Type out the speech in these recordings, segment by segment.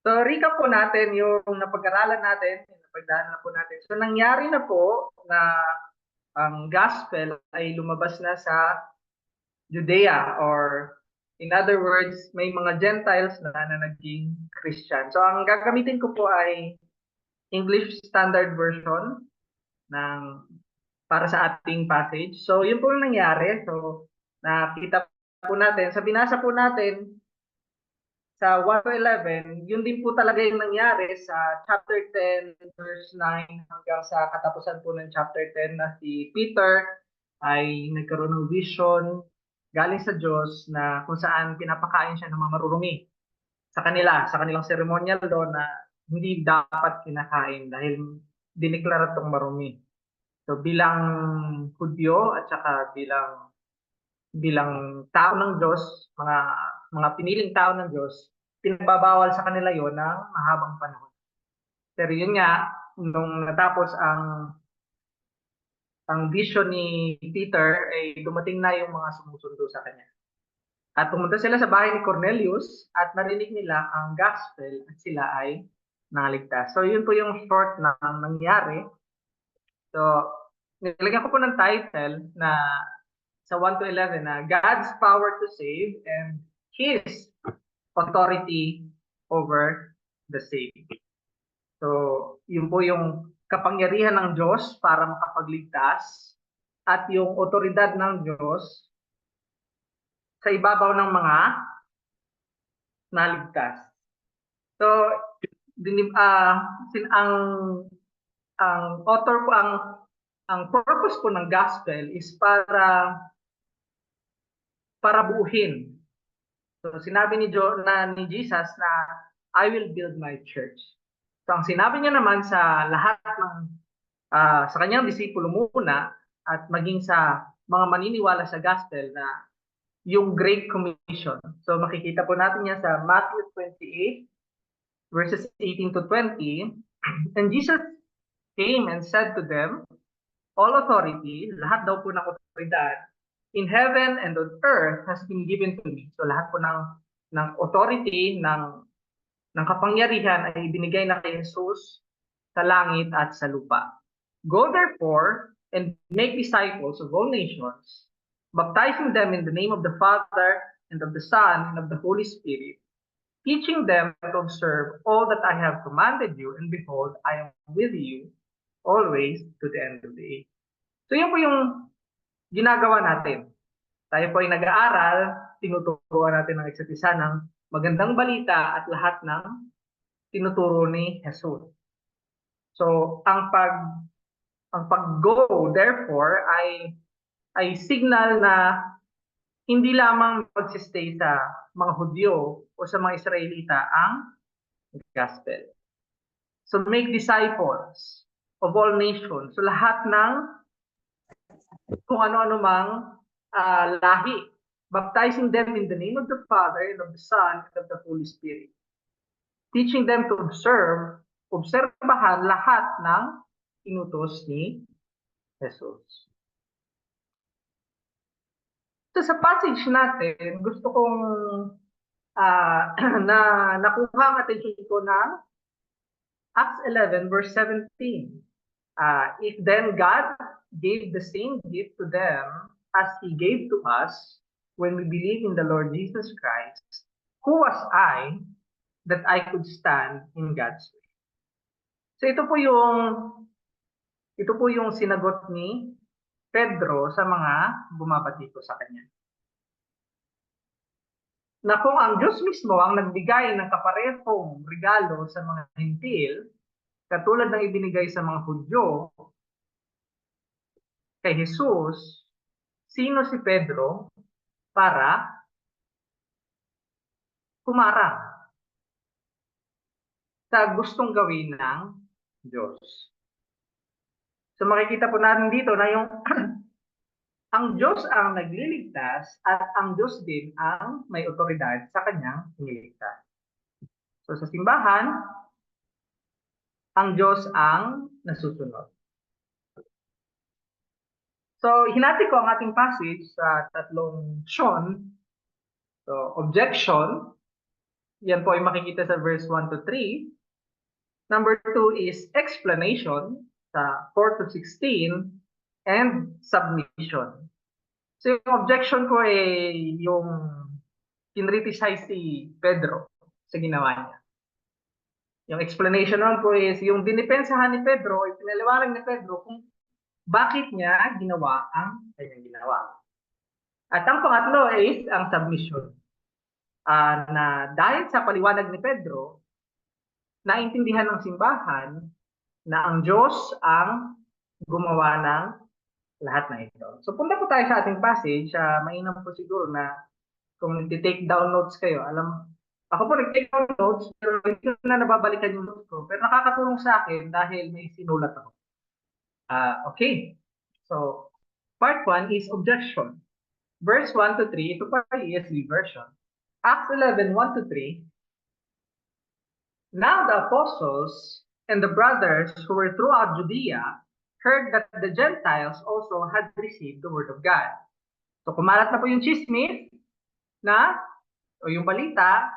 So, recap po natin yung napag-aralan natin, yung napagdaanan na po natin. So, nangyari na po na ang gospel ay lumabas na sa Judea, or in other words, may mga Gentiles na naging Christian. So, ang gagamitin ko po ay English Standard Version ng para sa ating passage. So, yun po yung nangyari. So, nakita po natin, sa binasa po natin, sa 1 to 11, yun din po talaga yung nangyari sa chapter 10, verse 9 hanggang sa katapusan po ng chapter 10 na si Peter ay nagkaroon ng vision galing sa Diyos na kung saan pinapakain siya ng mga marurumi sa kanila, sa kanilang ceremonial doon na hindi dapat kinakain dahil dineklara itong marumi. So bilang Hudyo at saka bilang tao ng Diyos, mga piniling tao ng Diyos, pinagbabawal sa kanila yon ng mahabang panahon. Pero yun nga, nung natapos ang vision ni Peter, ay dumating na yung mga sumusundo sa kanya. At pumunta sila sa bahay ni Cornelius at narinig nila ang gospel at sila ay naligtas. So yun po yung short na nangyari. So nilagyan ko po ng title na sa 1 to 11 na God's power to save and His authority over the saved. So, yun po yung kapangyarihan ng Diyos para makapagligtas at yung otoridad ng Diyos sa ibabaw ng mga naligtas. So, dinim, sin, ang author po, ang purpose po ng gospel is para buuhin. So, sinabi ni Jesus na I will build my church. So, ang sinabi niya naman sa lahat ng sa kanyang disipulo muna at maging sa mga maniniwala sa gospel na yung Great Commission. So makikita po natin yan sa Matthew 28 verses 18 to 20. And Jesus came and said to them, all authority, lahat daw po ng otoridad, in heaven and on earth has been given to me. So lahat po ng authority, ng kapangyarihan ay ibinigay na kay Jesus sa langit at sa lupa. Go therefore and make disciples of all nations, baptizing them in the name of the Father and of the Son and of the Holy Spirit, teaching them to observe all that I have commanded you, and behold, I am with you always to the end of the age. So yun po yung ginagawa natin. Tayo po ay nag-aaral, tinuturuan natin ng isa't isa ng magandang balita at lahat ng tinuturo ni Jesus. So, ang pag-go therefore ay signal na hindi lamang magsistay sa mga Hudyo o sa mga Israelita ang gospel. So make disciples of all nations. So lahat ng kung ano-ano mang lahi. Baptizing them in the name of the Father and of the Son and of the Holy Spirit. Teaching them to obserbahan lahat ng inutos ni Jesus. So sa passage natin, gusto kong na nakuha ang attention ko ng Acts 11 verse 17. If then God gave the same gift to them as He gave to us when we believe in the Lord Jesus Christ, who was I that I could stand in God's way? So ito po yung sinagot ni Pedro sa mga bumabatiko sa kanya. Na kung ang Diyos mismo ang nagbigay ng kaparehong regalo sa mga Hintil, katulad ng ibinigay sa mga Hudyo kay Jesus, sino si Pedro para kumarang sa gustong gawin ng Diyos? So makikita po natin dito na yung ang Diyos ang nagliligtas at ang Diyos din ang may otoridad sa kanyang iniligtas. So sa simbahan, ang Diyos ang nasusunod. So hinati ko ang ating passage sa tatlong Sean. So objection, Yan po ay makikita sa verse 1 to 3. Number 2 is explanation sa 4 to 16 and submission. So yung objection ko ay yung kinriticize si Pedro sa ginawa niya. Yung explanation naman po is yung dinipensahan ni Pedro, ay pinaliwanag ni Pedro kung bakit niya ginawa ang kanyang ginawa. At ang pangatlo is ang submission. Na dahil sa paliwanag ni Pedro, naintindihan ng simbahan na ang Diyos ang gumawa ng lahat na ito. So punta po tayo sa ating passage. Mainam po siguro na kung nag-take down notes kayo, ako po nag-take down notes, pero hindi ko na nababalikan yung notes ko. Pero nakakatulong sa akin dahil may sinulat ako. Okay. So, part 1 is objection. Verse 1 to 3, ito pa yung ESV version. Acts 11, 1 to 3. Now the apostles and the brothers who were throughout Judea heard that the Gentiles also had received the word of God. So kumalat na po yung chismis na, o yung balita,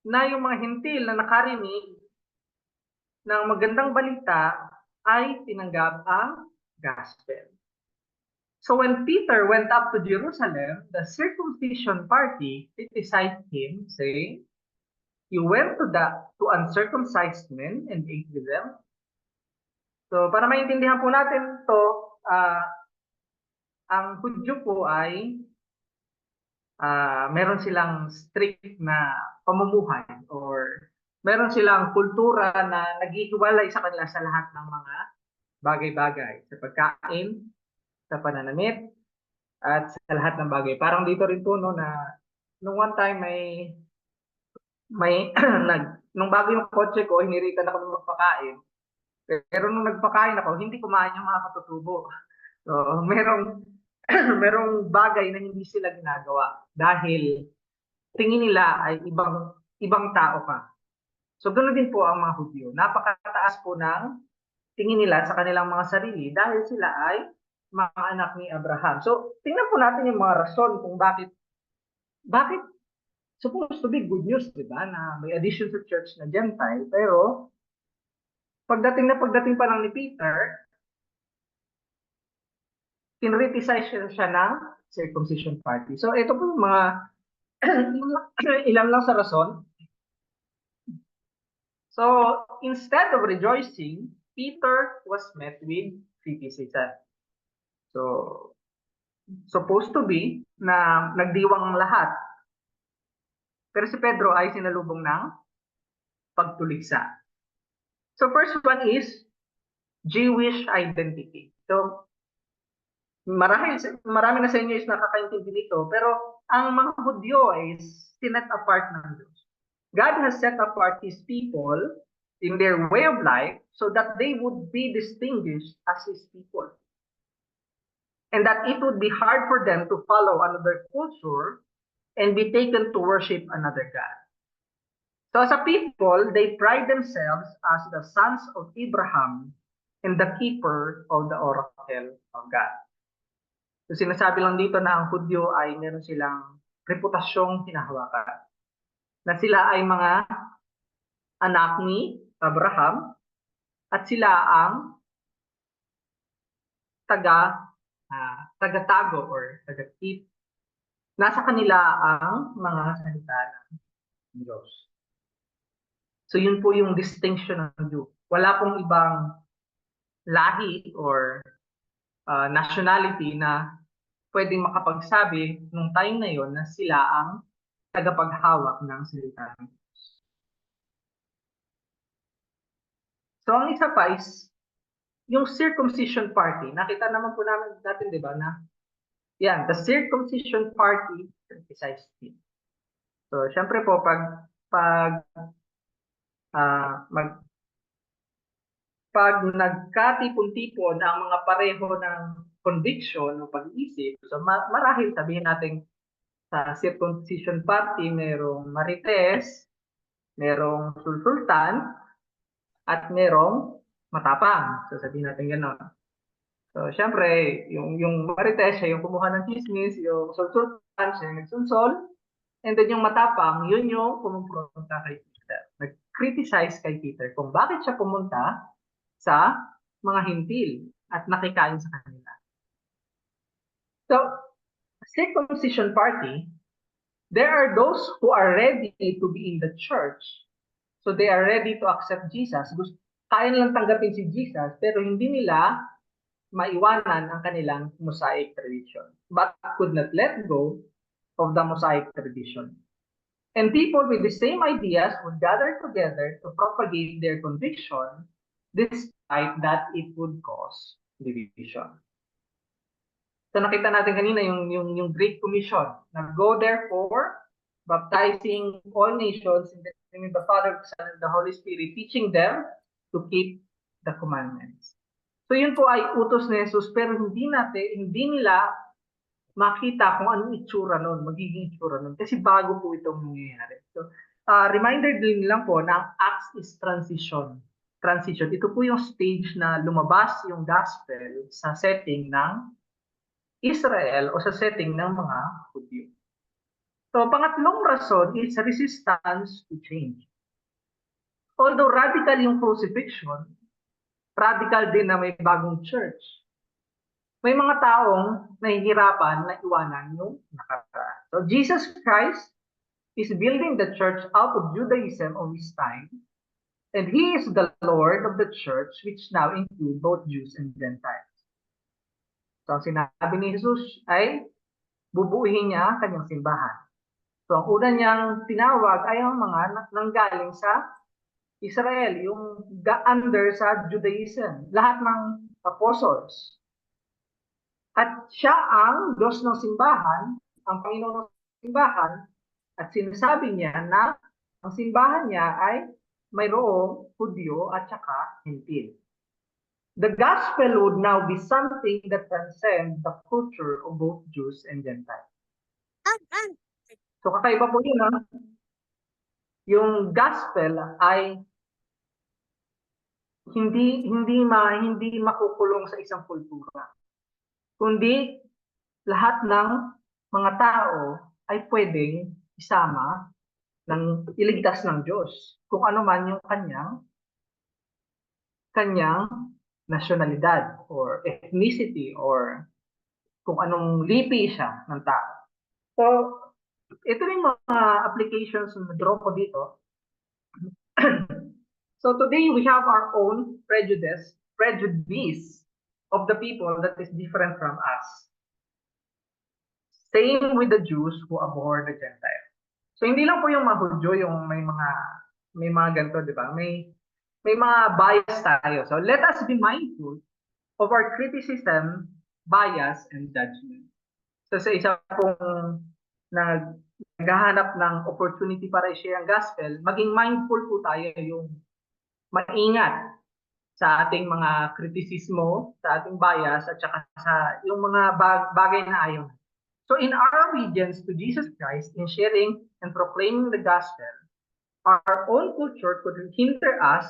na yung mga hintil na nakarinig ng magandang balita ay tinanggap ang gospel. So when Peter went up to Jerusalem, the circumcision party criticized him, saying, "You went to uncircumcised men and ate with them." So para maintindihan po natin to, ang Hudyo po ay meron silang strict na pamumuhay or meron silang kultura na naghihiwalay sa kanila sa lahat ng mga bagay-bagay, sa pagkain, sa pananamit, at sa lahat ng bagay. Parang dito rin po no, na nung one time may nung bago yung kotse ko, hiniritan ako ng magpakain. Pero nung nagpakain ako, hindi kumain yung mga katutubo. So, merong bagay na hindi sila ginagawa dahil tingin nila ay ibang tao ka. So, ganoon din po ang mga Hudyo. Napakataas po ng tingin nila sa kanilang mga sarili dahil sila ay mga anak ni Abraham. So, tingnan po natin yung mga rason kung bakit supposed to be good news, di ba, na may addition to church na Gentile, pero pagdating pa lang ni Peter, kinriticize siya ng circumcision party. So ito po mga ilan lang sa rason. So instead of rejoicing, Peter was met with criticism. So supposed to be na nagdiwang ang lahat. Pero si Pedro ay sinalubong ng pagtuligsa. So first one is Jewish identity. So marami na sa inyo is nakakaintindi nito, pero ang mga Hudyo is sinet apart ng Diyos. God has set apart His people in their way of life so that they would be distinguished as His people. And that it would be hard for them to follow another culture and be taken to worship another God. So as a people, they pride themselves as the sons of Abraham and the keeper of the oracle of God. So sinasabi lang dito na ang Hudyo ay meron silang reputasyong hinahawakan. Na sila ay mga anak ni Abraham at sila ang taga-tago or taga-keep. Nasa kanila ang mga salita ng Diyos. So yun po yung distinction ng Jew. Wala pong ibang lahi or nationality na pwedeng makapagsabi nung time na yon na sila ang tagapaghawak ng salita ng Diyos. So ang isa pa is yung circumcision party. Nakita naman po natin, di ba, na yan, the circumcision party criticized him. So syempre po pag nagkatipon-tipon ang mga pareho ng conviction o pag-iisip, so marahil sabihin natin sa circumcision party, merong marites, merong sulsultan, at merong matapang. So sabihin natin gano'n. So syempre, yung marites, siya yung kumuha ng chismis, yung sulsultan, siya yung nagsunsol, And then yung matapang, yun yung pumupunta kay Peter. Nag-criticize kay Peter kung bakit siya pumunta sa mga hintil at nakikain sa kanila. So, circumcision party, there are those who are ready to be in the church. So they are ready to accept Jesus. Kaya nilang tanggapin si Jesus, pero hindi nila maiwanan ang kanilang Mosaic tradition, but could not let go of the Mosaic tradition. And people with the same ideas would gather together to propagate their conviction, despite that it would cause division. So nakita natin kanina yung Great Commission na go therefore, baptizing all nations in the name of the Father, the Son, and the Holy Spirit, teaching them to keep the commandments. So yun po ay utos ni Jesus, pero hindi nila makita kung anong itsura nun, magiging itsura nun. Kasi bago po itong nangyayari. So, reminder din lang po na ang Acts is transition. Transition. Ito po yung stage na lumabas yung gospel sa setting ng Israel o sa setting ng mga Hudyo. So, pangatlong rason is resistance to change. Although radical yung crucifixion, radical din na may bagong church, may mga taong nahihirapan na iwanan yung nakaraan. So Jesus Christ is building the church out of Judaism of his time, and he is the Lord of the church, which now include both Jews and Gentiles. So ang sinabi ni Jesus ay bubuuhin niya kanyang simbahan. So ang una niyang tinawag ay ang mga nanggaling sa Israel, yung under sa Judaism, lahat ng apostles. At siya ang Diyos ng simbahan, ang Panginoon ng simbahan, at sinasabi niya na ang simbahan niya ay mayroong Hudyo at saka Hintil. The gospel would now be something that transcends the culture of both Jews and Gentiles. So kakaiba po yun, ha? Yung gospel ay hindi makukulong sa isang kultura, kundi lahat ng mga tao ay pwedeng isama ng iligtas ng Diyos kung ano man yung kanyang nasyonalidad or ethnicity or kung anong lipi siya ng tao. So, ito rin mga applications na draw ko dito. So today we have our own prejudice of the people that is different from us. Same with the Jews who abhor the Gentiles. So hindi lang po yung mga Hudyo yung may mga ganito, di ba? May mga bias tayo. So let us be mindful of our criticism, bias, and judgment. So sa isa pong naghahanap ng opportunity para i-share ang gospel, maging mindful po tayo yung maingat sa ating mga kritisismo, sa ating bias, at saka sa yung mga bagay na ayaw. So in our obedience to Jesus Christ, in sharing and proclaiming the gospel, our own culture could hinder us,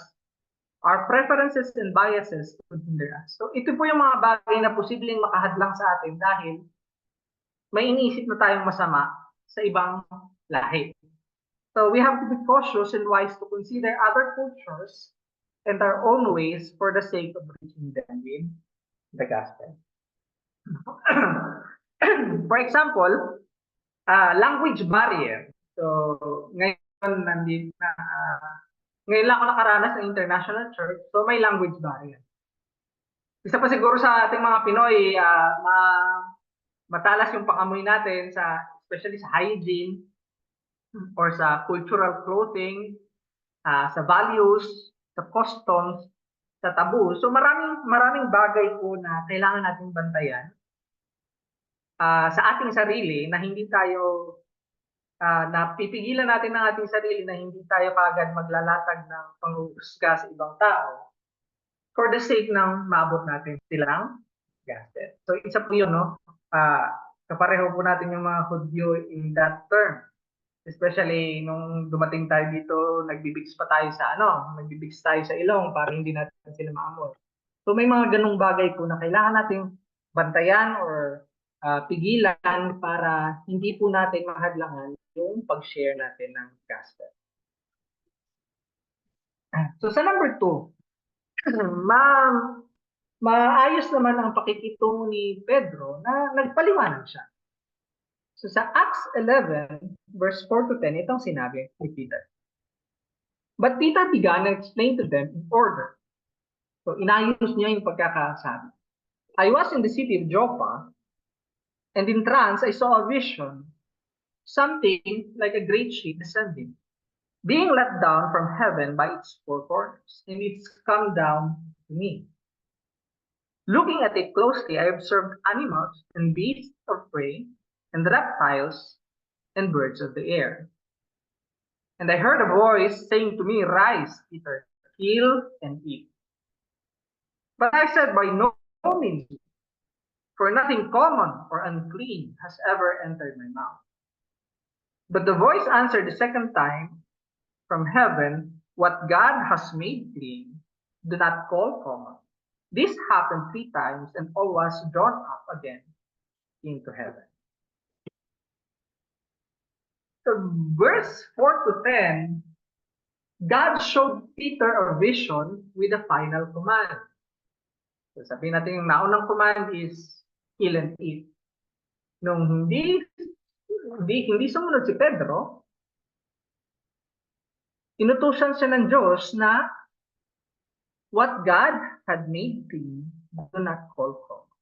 our preferences and biases could hinder us. So ito po yung mga bagay na posibleng makahadlang sa atin dahil may iniisip na tayong masama sa ibang lahi. So we have to be cautious and wise to consider other cultures and our own ways for the sake of reaching them with the gospel. For example, language barrier. So ngayon lang ako nakaranas ng international church, so may language barrier. Isa pa siguro sa ating mga Pinoy, matalas yung pangamoy natin especially sa hygiene or sa cultural clothing, sa values, sa customs, sa taboo. So maraming bagay po na kailangan nating bantayan sa ating sarili na hindi tayo napipigilan natin ng ating sarili na hindi tayo kaagad maglalatag ng panghusga sa ibang tao for the sake ng maabot natin silang gospel. So isa po yun, no? Kapareho po natin yung mga Hudyo in that term. Especially nung dumating tayo dito, nagbibigs tayo sa ilong para hindi natin sila maamoy. So may mga ganung bagay po na kailangan nating bantayan or pigilan para hindi po natin mahadlangan yung pag-share natin ng gospel. So sa number 2, maayos naman ang pakikitungo ni Pedro na nagpaliwanag siya. So sa Acts 11, verse 4 to 10, itong sinabi ni Peter. But Peter began and explained to them in order. So inayos niya yung pagkakasabi. I was in the city of Joppa, and in trance I saw a vision, something like a great ship descending, being let down from heaven by its four corners, and it's come down to me. Looking at it closely, I observed animals and beasts of prey, and reptiles and birds of the air. And I heard a voice saying to me, Rise, Peter, kill and eat. But I said, By no means, for nothing common or unclean has ever entered my mouth. But the voice answered the second time from heaven, What God has made clean, do not call common. This happened 3 times, and all was drawn up again into heaven. So verse 4 to 10, God showed Peter a vision with a final command. So sabihin natin yung naunang command is kill and eat. Nung hindi sumunod si Pedro, inutusan siya ng Diyos na what God had made clean, do not call common.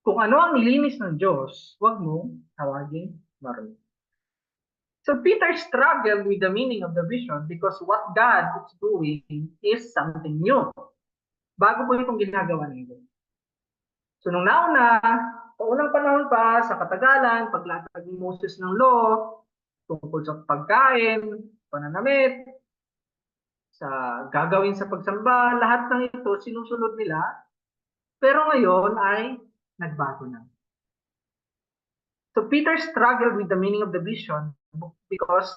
Kung ano ang nilinis ng Diyos, huwag mo tawagin marumi. So Peter struggled with the meaning of the vision because what God is doing is something new. Bago po itong ginagawa ng Diyos. So nung unang panahon pa, sa katagalan, paglatag ni Moses ng law, tungkol sa pagkain, pananamit, sa gagawin sa pagsamba, lahat ng ito sinusunod nila. Pero ngayon ay nagbago na. So Peter struggled with the meaning of the vision because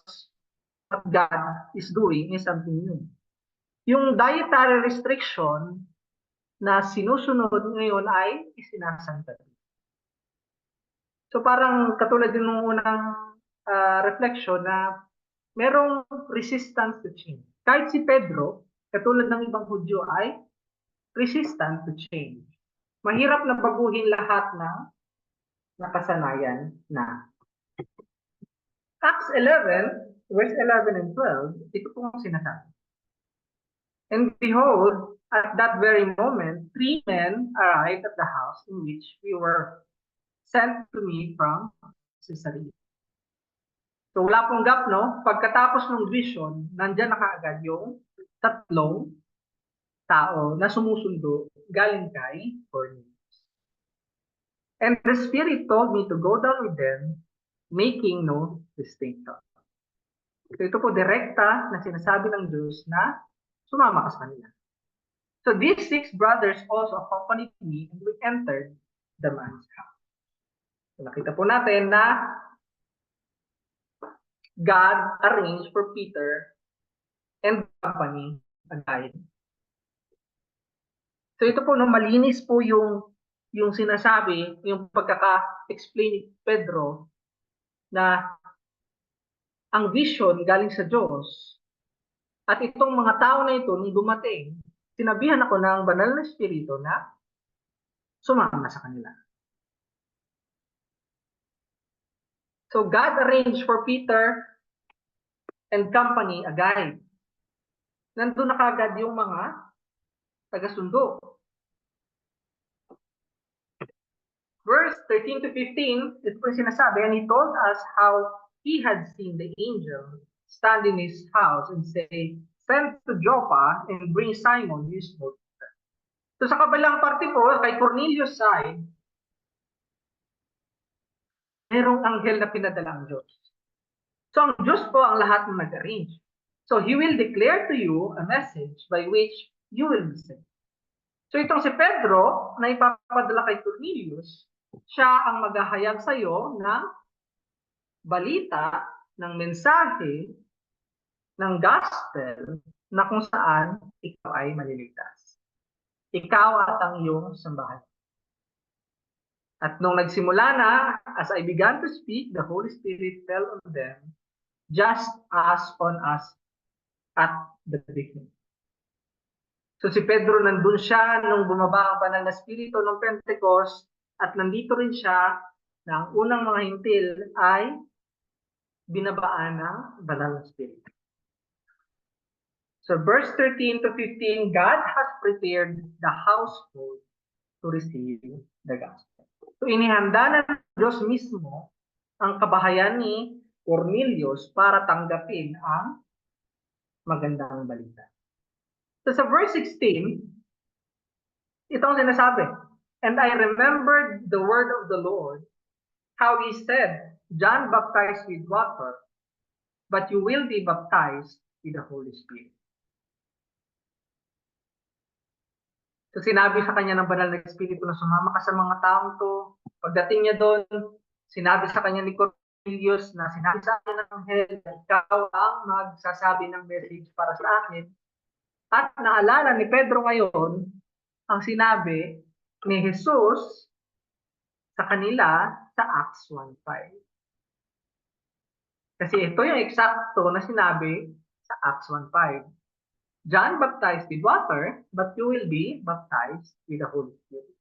what God is doing is something new. Yung dietary restriction na sinusunod ngayon ay isinasanta. So parang katulad din ng unang reflection na merong resistance to change. Kahit si Pedro, katulad ng ibang Hudyo ay resistant to change. Mahirap na baguhin lahat ng nakasanayan na. Acts 11, verse 11 and 12, ito po ang sinasabi. And behold, at that very moment, 3 men arrived at the house in which we were sent to me from Caesarea. So wala pong gap, no? Pagkatapos ng vision, nandyan na kaagad yung 3 tao na sumusundo galing kay Cornelius. And the Spirit told me to go down with them, making no distinction. So ito po direkta na sinasabi ng Diyos na sumama ka sa kanila. So these 6 brothers also accompanied me and we entered the man's house. So nakita po natin na God arranged for Peter and company a guide. So ito po, no, malinis po yung sinasabi, yung pagkaka-explain ni Pedro na ang vision galing sa Diyos. At itong mga tao na ito, nung dumating, sinabihan ako ng banal na espiritu na sumama sa kanila. So God arranged for Peter and company a guide. Nandun na kagad yung mga taga-sundo. Verse 13 to 15, ito po sinasabi, and he told us how he had seen the angel stand in his house and say, send to Joppa and bring Simon his boat. So sa kabilang parte po, kay Cornelius' side, merong anghel na pinadala ang Diyos. So ang Diyos po ang lahat ng nag-arrange. So he will declare to you a message by which you will listen. So itong si Pedro na ipapadala kay Cornelius, siya ang maghahayag sa iyo ng balita, ng mensahe, ng gospel na kung saan ikaw ay maliligtas. Ikaw at ang iyong sambahan. At nung nagsimula na, as I began to speak, the Holy Spirit fell on them, just as on us at the beginning. So si Pedro nandun siya nung bumaba ang banal na spirito ng Pentecost, at nandito rin siya na ang unang mga hintil ay binabaan ng banal na spirito. So verse 13 to 15, God has prepared the household to receive the gospel. So inihanda ng Diyos mismo ang kabahayan ni Cornelius para tanggapin ang magandang balita. So sa verse 16, itong sinasabi, and I remembered the word of the Lord, how he said, John baptized with water, but you will be baptized with the Holy Spirit. So sinabi sa kanya ng banal na Espiritu na sumama ka sa mga taong to. Pagdating niya doon, sinabi sa kanya ni Cornelius na sinabi sa akin ng anghel na ikaw ang magsasabi ng message para sa akin. At naalala ni Pedro ngayon ang sinabi ni Jesus sa kanila sa Acts 1:5. Kasi ito yung eksakto na sinabi sa Acts 1:5. John baptized with water, but you will be baptized with the Holy Spirit.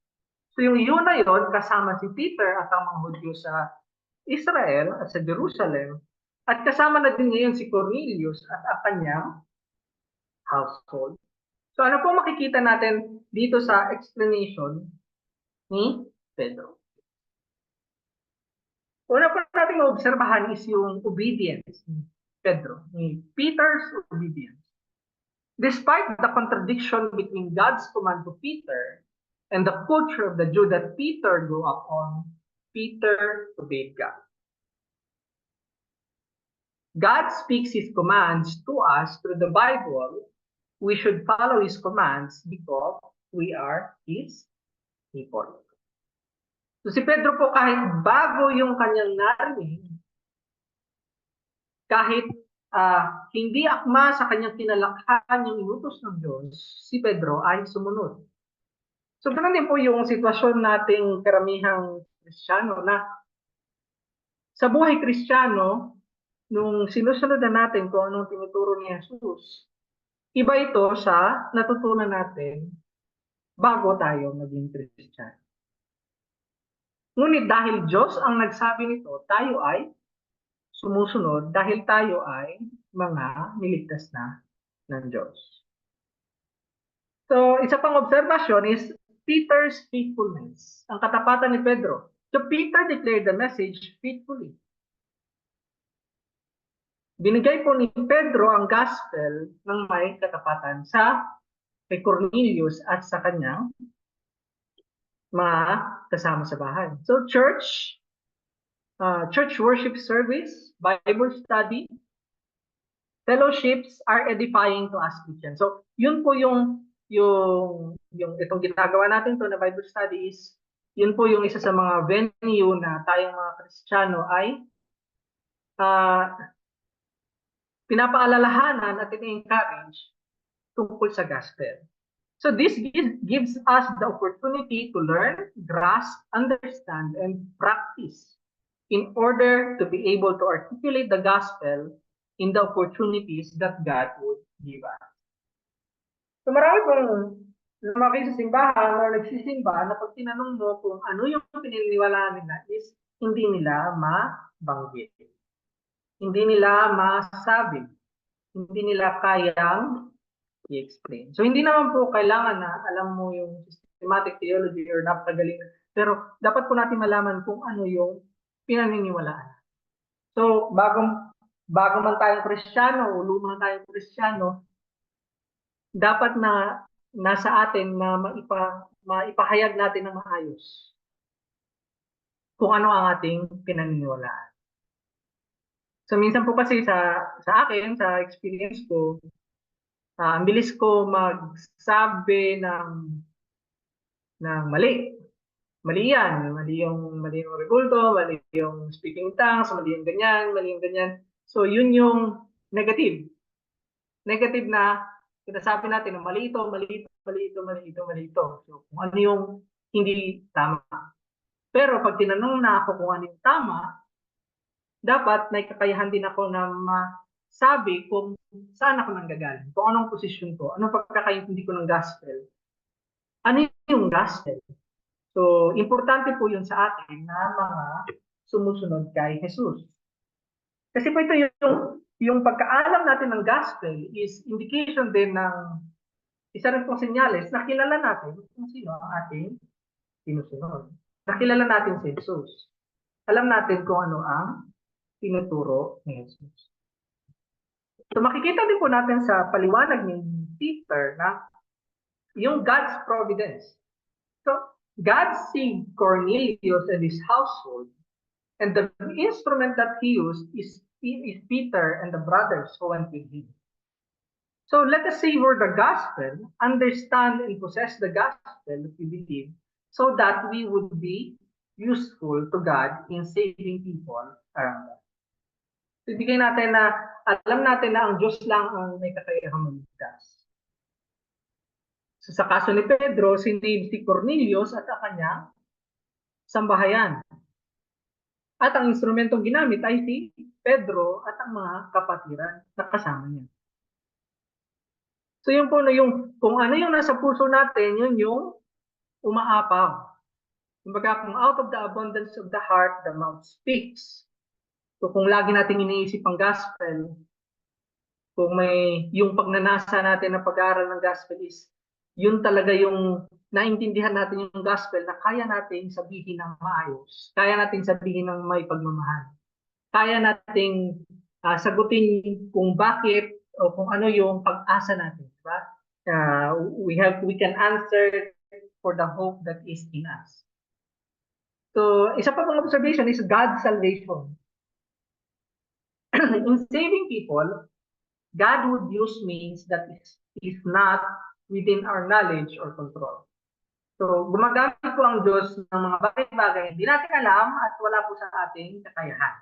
So yung yun na yun, kasama si Peter at ang mga Hudyo sa Israel at sa Jerusalem, at kasama na din ngayon si Cornelius at ang kanyang household. So ano po makikita natin dito sa explanation ni Pedro? Una po natin maobserbahan is yung obedience ni Pedro, ni Peter's obedience. Despite the contradiction between God's command to Peter and the culture of the Jew that Peter grew up on, Peter obeyed God. God speaks his commands to us through the Bible. We should follow his commands because we are his people. So si Pedro po, kahit bago yung kanyang narinig, kahit hindi akma sa kanyang kinalakhan yung inutos ng Diyos, si Pedro ay sumunod. So ganun din po yung sitwasyon nating karamihang Kristiyano na sa buhay Kristiyano, nung sinusunod na natin kung anong tinuturo ni Jesus, iba ito sa natutunan natin bago tayo maging Kristiyano. Ngunit dahil Diyos ang nagsabi nito, tayo ay sumusunod dahil tayo ay mga niligtas na ng Diyos. So, isa pang observation is Peter's faithfulness, ang katapatan ni Pedro. So, Peter declared the message faithfully. Binigay po ni Pedro ang gospel ng may katapatan sa kay Cornelius at sa kanyang mga kasama sa bahay. So, church worship service, Bible study, fellowships are edifying to us Christians. So, yun po yung itong ginagawa natin to na Bible study is, yun po yung isa sa mga venue na tayong mga Kristiyano ay pinapaalalahanan at in-encourage tungkol sa gospel. So this gives us the opportunity to learn, grasp, understand, and practice in order to be able to articulate the gospel in the opportunities that God would give us. So marami pong lumaki sa simbahan o nagsisimba na pag tinanong mo kung ano yung pininiwalaan nila is hindi nila mabanggit. Hindi nila masabi. Hindi nila kayang i-explain. So hindi naman po kailangan na alam mo yung systematic theology or napakagaling. Pero dapat po natin malaman kung ano yung pinaniniwalaan. So bago man tayong Kristiyano o lumang tayong Kristiyano, dapat na nasa atin na maipahayag natin ng maayos kung ano ang ating pinaniniwalaan. So minsan po kasi sa akin, sa experience ko, ang bilis ko magsabi ng mali. Mali yan. Mali yung regulto, mali yung speaking tongues, mali yung ganyan. So yun yung negative. Negative na sinasabi natin na mali ito. So kung ano yung hindi tama. Pero pag tinanong na ako kung ano yung tama, dapat may kakayahan din ako na masabi kung saan ako nanggagaling, kung anong posisyon ko, anong pagkakaintindi ko ng gospel, ano yung gospel. So, importante po yun sa atin na mga sumusunod kay Jesus. Kasi po ito yung pagkaalam natin ng gospel is indication din ng isa rin pong senyales na kilala natin kung sino ang ating sinusunod. Nakilala natin si Jesus. Alam natin kung ano ang tinuturo ni Jesus. So makikita din po natin sa paliwanag ni Peter na yung God's providence. So God saved Cornelius and his household, and the instrument that he used is Peter and the brothers who went with him. So let us savor the gospel, understand and possess the gospel that we believe, so that we would be useful to God in saving people around us. So, ibigay natin na alam natin na ang Diyos lang ang may kakayahang maligtas. So, sa kaso ni Pedro, sinave si Cornelius at ang kanyang sambahayan. At ang instrumentong ginamit ay si Pedro at ang mga kapatiran na kasama niya. So yun po, kung ano yung nasa puso natin, yun yung umaapaw. Kumbaga, kung out of the abundance of the heart, the mouth speaks. So kung lagi natin iniisip ang gospel, kung may yung pagnanasa natin ng pag-aaral ng gospel is, yun talaga yung naintindihan natin yung gospel na kaya natin sabihin ng maayos, kaya natin sabihin ng may pagmamahal, kaya nating sagutin kung bakit o kung ano yung pag-asa natin, diba? We can answer for the hope that is in us. So, isa pa pang observation is God's salvation. In saving people, God would use means that is not within our knowledge or control. So, gumagamit po ang Diyos ng mga bagay-bagay hindi natin alam at wala po sa ating kakayahan.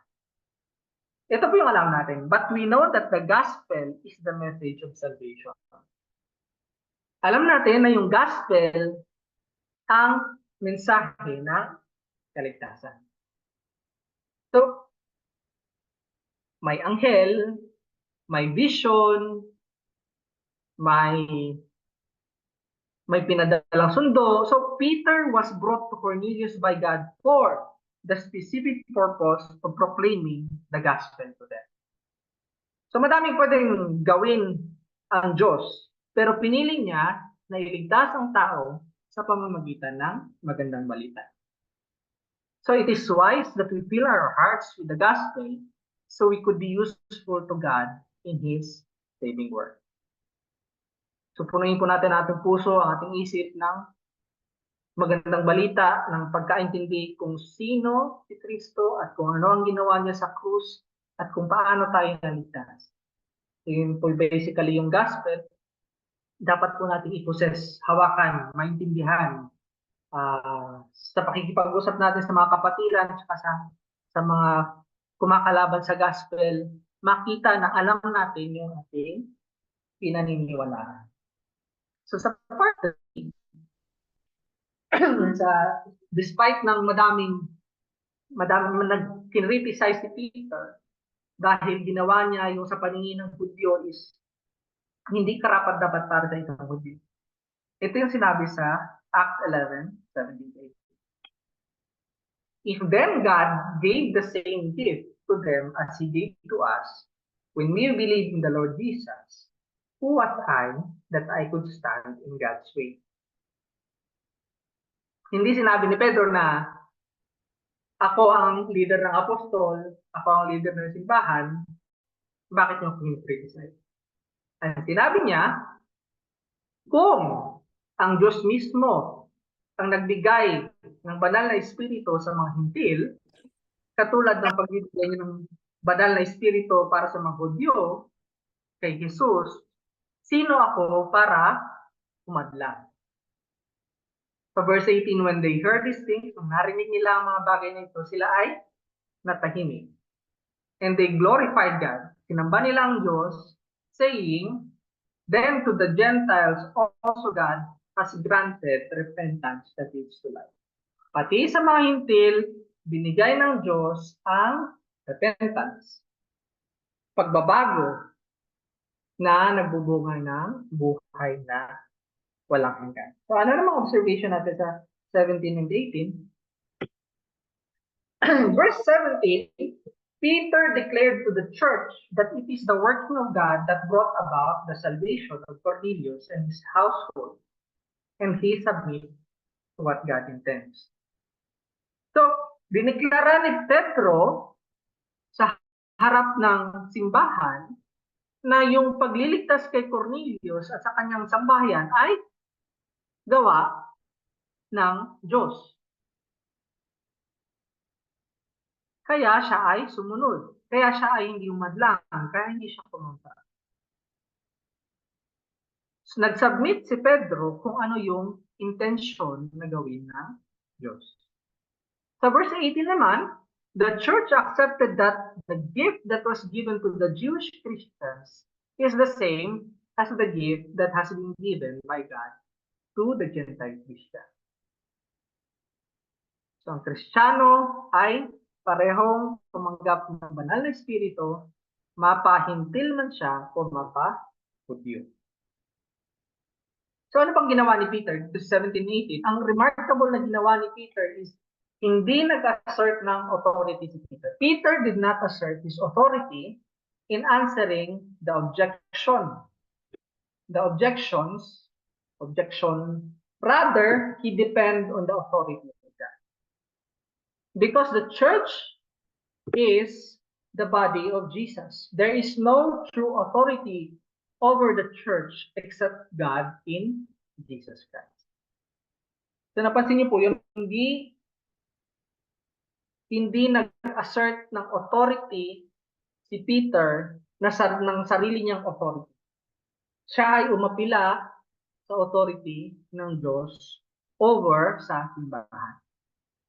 Ito po yung alam natin. But we know that the gospel is the message of salvation. Alam natin na yung gospel ang mensahe ng kaligtasan. So, may anghel, may vision, may pinadalang sundo. So, Peter was brought to Cornelius by God for the specific purpose of proclaiming the gospel to them. So madaming pwedeng gawin ang Diyos, pero pinili niya na iligtas ang tao sa pamamagitan ng magandang balita. So it is wise that we fill our hearts with the gospel so we could be useful to God in His saving work. So punuin po natin ating puso, ang ating isip ng magandang balita, ng pagkaintindi kung sino si Kristo at kung ano ang ginawa niya sa krus at kung paano tayo naligtas. Yun po basically yung gospel. Dapat po natin i-possess, hawakan, maintindihan sa pakikipag-usap natin sa mga kapatiran at sa mga kumakalaban sa gospel, makita na alam natin yung ating pinaniniwalaan. So sa part despite ng madaming nag-criticize si Peter dahil ginawa niya yung sa paningin ng Hudyo is hindi karapat-dapat para sa isang Hudyo. Ito yung sinabi sa Acts 11:17-18. If then God gave the same gift to them as He gave to us, when we believe in the Lord Jesus, who was I that I could stand in God's way? Hindi sinabi ni Pedro na ako ang leader ng apostol, ako ang leader ng simbahan, bakit yung kini-criticize? Ang sinabi niya, kung ang Diyos mismo ang nagbigay ng banal na espiritu sa mga hintil, katulad ng pagbibigay niya ng banal na espiritu para sa mga Hudyo, kay Jesus, sino ako para umadla? Sa verse 18, when they heard these things, nung narinig nila ang mga bagay na ito, sila ay natahimik. And they glorified God. Sinamba nila ang Diyos, saying, then to the Gentiles also God has granted repentance that leads to life. Pati sa mga hintil, binigay ng Diyos ang repentance. Pagbabago na nagbubunga ng buhay na walang hanggan. So ano namang observation natin sa 17 and 18? Verse 17, Peter declared to the church that it is the working of God that brought about the salvation of Cornelius and his household, and he submits to what God intends. So, diniklara ni Pedro sa harap ng simbahan na yung pagliligtas kay Cornelius at sa kanyang sambahayan ay gawa ng Diyos. Kaya siya ay sumunod. Kaya siya ay hindi umadlang. Kaya hindi siya pumunta. So, nag-submit si Pedro kung ano yung intention na gawin ng Diyos. Sa verse 18 naman, the church accepted that the gift that was given to the Jewish Christians is the same as the gift that has been given by God to the Gentile Christians. So, ang Kristiyano ay parehong tumanggap ng banal na Espiritu, mapahintil man siya o mapa-Hudyo. So, ano bang ginawa ni Peter? 17:18. Ang remarkable na ginawa ni Peter is hindi nag-assert ng authority si Peter. Peter did not assert his authority in answering the objection. The objection, rather, he depended on the authority of God. Because the church is the body of Jesus. There is no true authority over the church except God in Jesus Christ. So napansin niyo po, yung hindi nag-assert ng authority si Peter ng sarili niyang authority. Siya ay umapila sa authority ng Diyos over sa simbahan.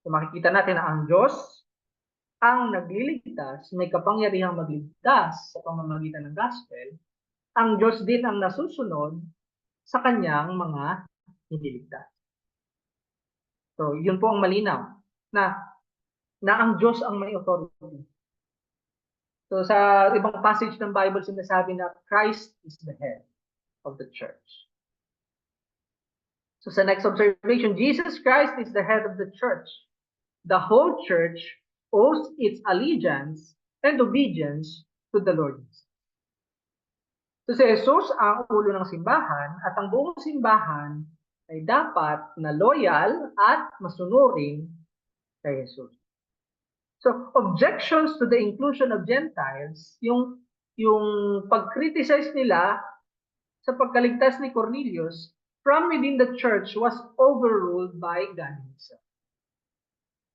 So makikita natin na ang Diyos ang nagliligtas, may kapangyarihang magligtas sa pamamagitan ng gospel. Ang Diyos din ang nasusunod sa kanyang mga nililigtas. So yun po ang malinaw na ang Diyos ang may authority. So sa ibang passage ng Bible, sinasabi na Christ is the head of the church. So sa next observation, Jesus Christ is the head of the church. The whole church owes its allegiance and obedience to the Lord. So si Jesus ang ulo ng simbahan at ang buong simbahan ay dapat na loyal at masunurin kay Jesus. So objections to the inclusion of Gentiles, yung pag-criticize nila sa pagkaligtas ni Cornelius from within the church was overruled by God himself.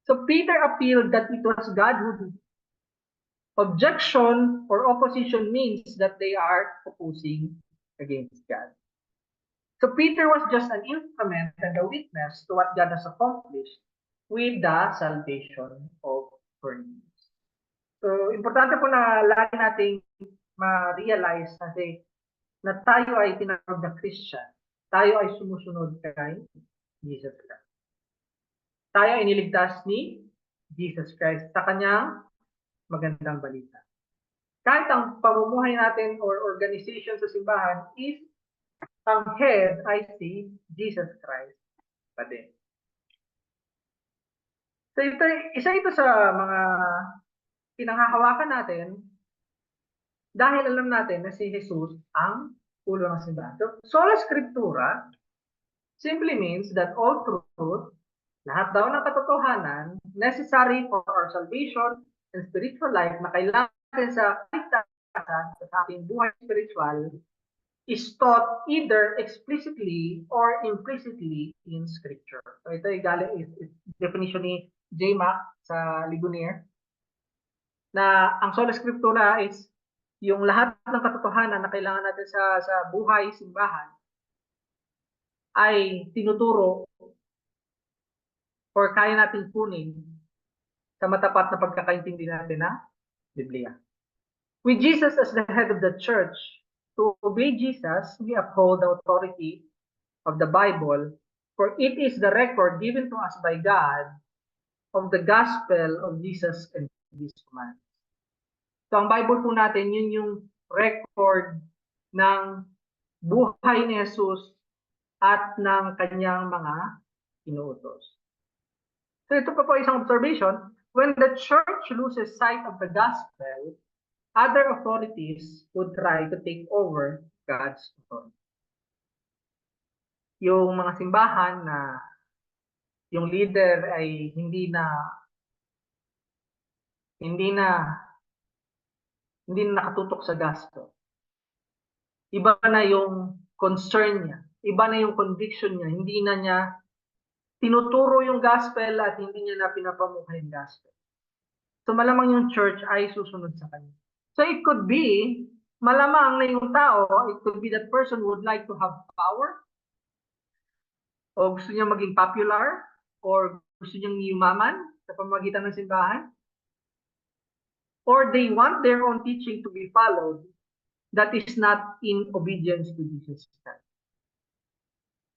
So Peter appealed that it was God who did. Objection or opposition means that they are opposing against God. So Peter was just an instrument and a witness to what God has accomplished with the salvation of Cornelius. So importante po na lagi nating ma-realize na tayo ay tinawag na Christian. Tayo ay sumusunod kay Jesus Christ. Tayo ay niligtas ni Jesus Christ sa kanyang magandang balita. Kahit ang pamumuhay natin or organization sa simbahan is ang head ay si Jesus Christ pa din. So isa ito sa mga pinanghahawakan natin dahil alam natin na si Jesus ang ulo ng simbahan. So, sola scriptura simply means that all truth, lahat daw ng katotohanan necessary for our salvation and spiritual life na kailangan sa kaligtasan sa ating buhay spiritual is taught either explicitly or implicitly in Scripture. So ito ay galing is definition ni J. Mac sa Ligonier na ang sola scriptura is yung lahat ng katotohanan na kailangan natin sa buhay simbahan ay tinuturo or kaya natin kunin sa matapat na pagkakaintindi natin ng Biblia. With Jesus as the head of the church, to obey Jesus, we uphold the authority of the Bible, for it is the record given to us by God of the gospel of Jesus and His commands. So ang Bible po natin, yun yung record ng buhay ni Jesus at ng kanyang mga inuutos. So ito pa po isang observation. When the church loses sight of the gospel, other authorities would try to take over God's authority. Yung mga simbahan na yung leader ay hindi na nakatutok sa gospel. Iba na yung concern niya, iba na yung conviction niya, hindi na niya tinuturo yung gospel at hindi niya na pinapamukha yung gospel. So malamang yung church ay susunod sa kanya. So it could be, malamang na yung tao, it could be that person would like to have power, o gusto niya maging popular, or gusto niyang yumaman sa pamamagitan ng simbahan, or they want their own teaching to be followed that is not in obedience to Jesus Christ.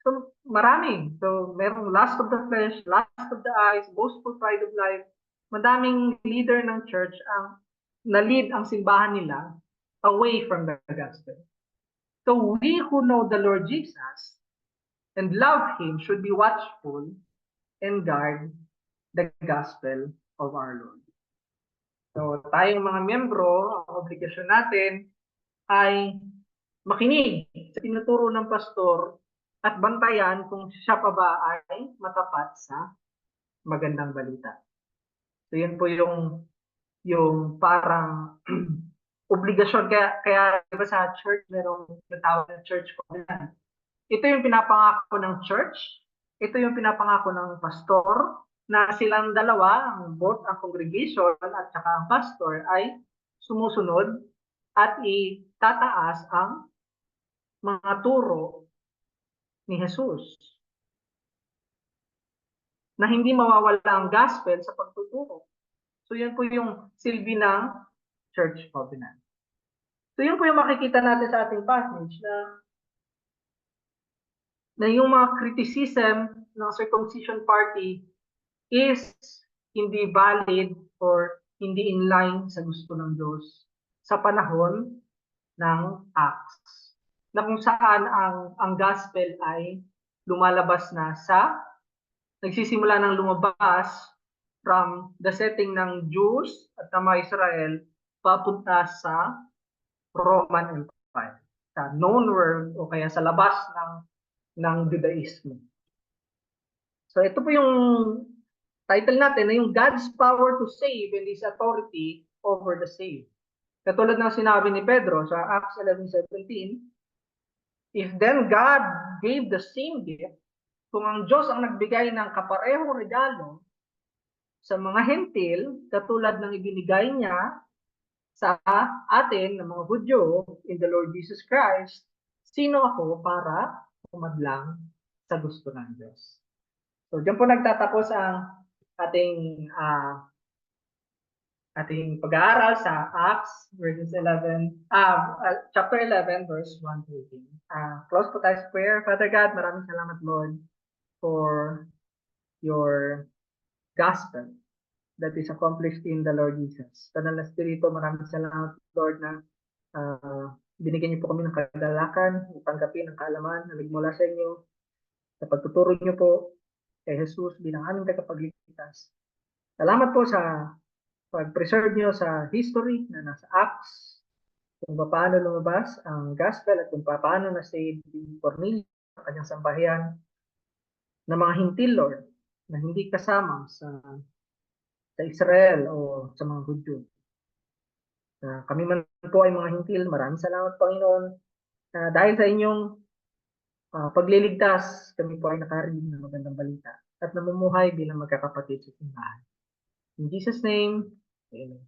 So, marami. So, merong lust of the flesh, lust of the eyes, boastful pride of life. Madaming leader ng church ang na-lead ang simbahan nila away from the gospel. So, we who know the Lord Jesus and love Him should be watchful and guard the gospel of our Lord. So, tayong mga miyembro, ang obligasyon natin ay makinig sa tinuturo ng pastor at bantayan kung siya pa ba ay matapat sa magandang balita. So yun po yung parang obligasyon. Kaya diba sa church merong natawag na church covenant. Ito yung pinapangako ng church, ito yung pinapangako ng pastor, na silang dalawa, both ang congregation at saka ang pastor ay sumusunod at itataas ang mga turo ni Jesus, na hindi mawawala ang gospel sa pagtuturo. So yun po yung silbi ng church covenant. So yun po yung makikita natin sa ating passage na yung mga criticism ng circumcision party is hindi valid or hindi in line sa gusto ng Diyos sa panahon ng Acts, na kung saan ang gospel ay lumalabas na nagsisimula ng lumabas from the setting ng Jews at ng mga Israel papunta sa Roman Empire, sa known world o kaya sa labas ng Judaismo. So ito po yung title natin, na yung God's power to save and His authority over the saved. Katulad ng sinabi ni Pedro sa Acts 11:17, if then God gave the same gift, kung ang Diyos ang nagbigay ng kaparehong regalo sa mga hentil, katulad ng ibinigay niya sa atin, ng mga Hudyo, in the Lord Jesus Christ, sino ako para umadlang sa gusto ng Diyos? So, diyan po nagtatapos ang ating pag-aaral sa Acts chapter 11, verse 1 to 18. Close po tayo sa prayer. Father God, maraming salamat, Lord, for your gospel that is accomplished in the Lord Jesus. Banal na Espiritu, maraming salamat, Lord, na binigyan niyo po kami ng kagalakan, tanggapin ang kaalaman na nagmula sa inyo, sa pagtuturo niyo po kay Jesus bilang aming tagapagligtas. Salamat po sa pag-preserve niyo sa history na nasa Acts, kung paano lumabas ang gospel at kung paano na-save si Cornelius sa kanyang sambahayan na mga hintil, Lord, na hindi kasama sa Israel o sa mga Hudyo. Kami man po ay mga hintil, maraming salamat, Panginoon, dahil sa inyong pagliligtas, kami po ay nakarinig ng magandang balita at namumuhay bilang magkakapatid sa simbahan. In Jesus' name, Amen.